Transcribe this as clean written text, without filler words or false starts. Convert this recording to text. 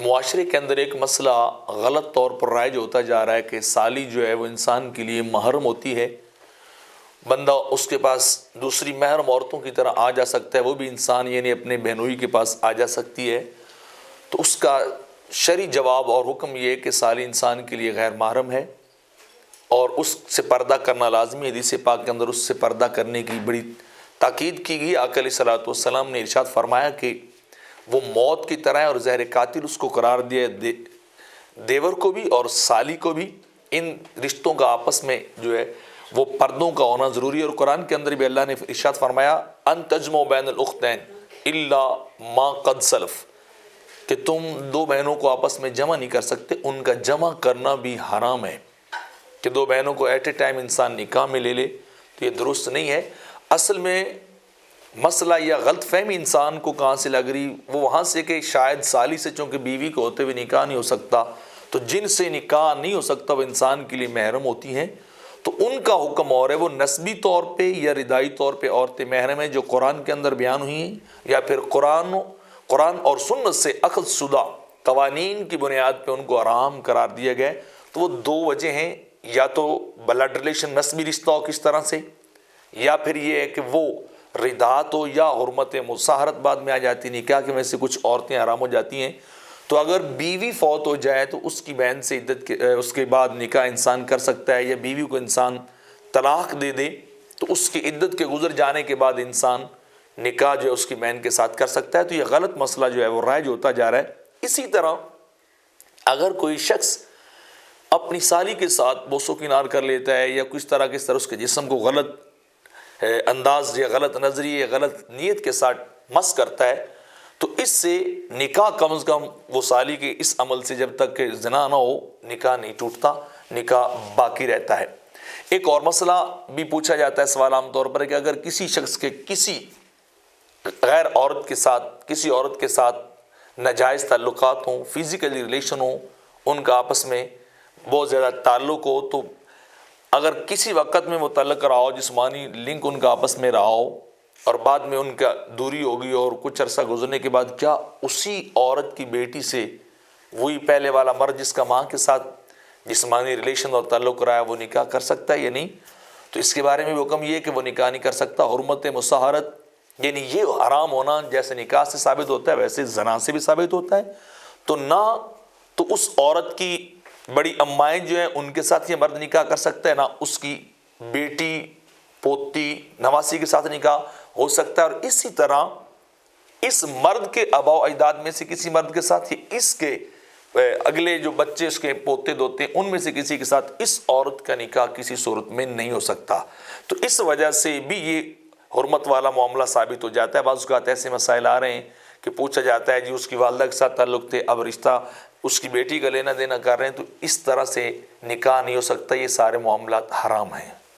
معاشرے کے اندر ایک مسئلہ غلط طور پر رائج ہوتا جا رہا ہے کہ سالی جو ہے وہ انسان کے لیے محرم ہوتی ہے، بندہ اس کے پاس دوسری محرم عورتوں کی طرح آ جا سکتا ہے، وہ بھی انسان یعنی اپنے بہنوئی کے پاس آ جا سکتی ہے۔ تو اس کا شرعی جواب اور حکم یہ ہے کہ سالی انسان کے لیے غیر محرم ہے اور اس سے پردہ کرنا لازمی ہے۔ حدیث پاک کے اندر اس سے پردہ کرنے کی بڑی تاکید کی گئی۔ آقا علیہ الصلوۃ والسلام نے ارشاد فرمایا کہ وہ موت کی طرح ہے اور زہر قاتل اس کو قرار دیا ہے، دیور کو بھی اور سالی کو بھی۔ ان رشتوں کا آپس میں جو ہے وہ پردوں کا ہونا ضروری ہے، اور قرآن کے اندر بھی اللہ نے ارشاد فرمایا ان تجمعوا بین الاختین الا ما قد سلف، کہ تم دو بہنوں کو آپس میں جمع نہیں کر سکتے، ان کا جمع کرنا بھی حرام ہے۔ کہ دو بہنوں کو ایٹ اے ٹائم انسان نکاح میں لے لے تو یہ درست نہیں ہے۔ اصل میں مسئلہ یا غلط فہمی انسان کو کہاں سے لگ رہی، وہ وہاں سے کہ شاید سالی سے چونکہ بیوی کو ہوتے ہوئے نکاح نہیں ہو سکتا، تو جن سے نکاح نہیں ہو سکتا وہ انسان کے لیے محرم ہوتی ہیں، تو ان کا حکم اور ہے وہ نسبی طور پہ یا ردائی طور پہ عورتیں محرم ہیں جو قرآن کے اندر بیان ہوئی ہیں، یا پھر قرآن اور سنت سے اخذ شدہ قوانین کی بنیاد پہ ان کو حرام قرار دیا گیا۔ تو وہ دو وجہ ہیں، یا تو بلڈ ریلیشن نسبی رشتہ ہو کس طرح سے، یا پھر یہ ہے کہ وہ رداعت ہو یا حرمت مصاہرت بعد میں آ جاتی، نکاح کے میں سے کچھ عورتیں حرام ہو جاتی ہیں۔ تو اگر بیوی فوت ہو جائے تو اس کی بہن سے اس کے بعد نکاح انسان کر سکتا ہے، یا بیوی کو انسان طلاق دے دے تو اس کی عدت کے گزر جانے کے بعد انسان نکاح جو ہے اس کی بہن کے ساتھ کر سکتا ہے۔ تو یہ غلط مسئلہ جو ہے وہ رائج ہوتا جا رہا ہے۔ اسی طرح اگر کوئی شخص اپنی سالی کے ساتھ بوس و کنار کر لیتا ہے، یا کس طرح اس کے جسم کو غلط انداز یا غلط نظریے یا غلط نیت کے ساتھ مس کرتا ہے، تو اس سے نکاح کم از کم وہ سالی کے اس عمل سے جب تک کہ زنا نہ ہو نکاح نہیں ٹوٹتا، نکاح باقی رہتا ہے۔ ایک اور مسئلہ بھی پوچھا جاتا ہے سوال عام طور پر کہ اگر کسی شخص کے کسی غیر عورت کے ساتھ کسی عورت کے ساتھ ناجائز تعلقات ہوں، فزیکلی ریلیشن ہوں، ان کا آپس میں بہت زیادہ تعلق ہو، تو اگر کسی وقت میں وہ تعلق رہا ہو، جسمانی لنک ان کا آپس میں رہا ہو، اور بعد میں ان کا دوری ہوگی اور کچھ عرصہ گزرنے کے بعد کیا اسی عورت کی بیٹی سے وہی پہلے والا مرد جس کا ماں کے ساتھ جسمانی ریلیشن اور تعلق رہا ہے وہ نکاح کر سکتا ہے یا نہیں؟ تو اس کے بارے میں بھی حکم یہ ہے کہ وہ نکاح نہیں کر سکتا۔ حرمت مصاہرت یعنی یہ حرام ہونا جیسے نکاح سے ثابت ہوتا ہے ویسے زنا سے بھی ثابت ہوتا ہے، تو نہ تو اس عورت کی بڑی امائیں جو ہیں ان کے ساتھ یہ مرد نکاح کر سکتا ہے، نہ اس کی بیٹی پوتی نواسی کے ساتھ نکاح ہو سکتا ہے، اور اسی طرح اس مرد کے آباء و اجداد میں سے کسی مرد کے ساتھ یا اس کے اگلے جو بچے اس کے پوتے دوتے ان میں سے کسی کے ساتھ اس عورت کا نکاح کسی صورت میں نہیں ہو سکتا۔ تو اس وجہ سے بھی یہ حرمت والا معاملہ ثابت ہو جاتا ہے۔ بعض اوقات ایسے مسائل آ رہے ہیں کہ پوچھا جاتا ہے جی اس کی والدہ کے ساتھ تعلق تھے، اب رشتہ اس کی بیٹی کا لینا دینا کر رہے ہیں، تو اس طرح سے نکاح نہیں ہو سکتا۔ یہ سارے معاملات حرام ہیں۔